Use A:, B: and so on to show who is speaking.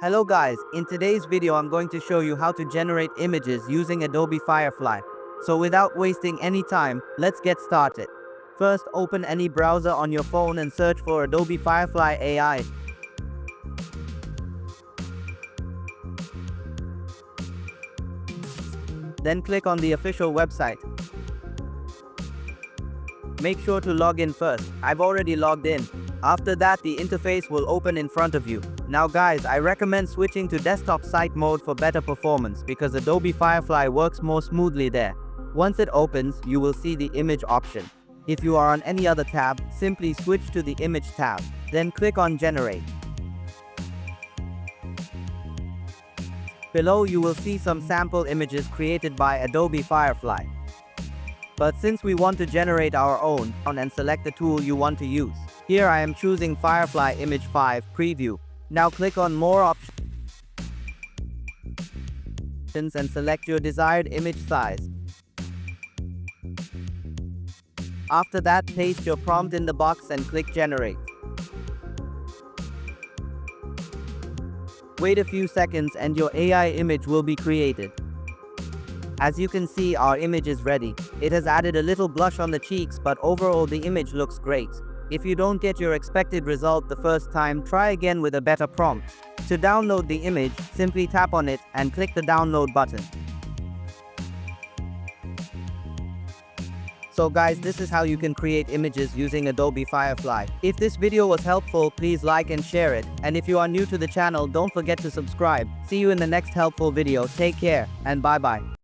A: Hello guys, in today's video I'm going to show you how to generate images using Adobe Firefly. So without wasting any time, let's get started. First, open any browser on your phone and search for Adobe Firefly AI. Then click on the official website. Make sure to log in first. I've already logged in. After that, the interface will open in front of you. Now guys, I recommend switching to desktop site mode for better performance because Adobe Firefly works more smoothly there. Once it opens, you will see the image option. If you are on any other tab, simply switch to the image tab. Then click on generate. Below you will see some sample images created by Adobe Firefly. But since we want to generate our own, and select the tool you want to use. Here I am choosing Firefly Image 5 Preview. Now click on More Options and select your desired image size. After that, paste your prompt in the box and click Generate. Wait a few seconds and your AI image will be created. As you can see, our image is ready. It has added a little blush on the cheeks, but overall the image looks great. If you don't get your expected result the first time, try again with a better prompt. To download the image, simply tap on it and click the download button. So guys, this is how you can create images using Adobe Firefly. If this video was helpful, please like and share it. And if you are new to the channel, don't forget to subscribe. See you in the next helpful video. Take care and bye bye.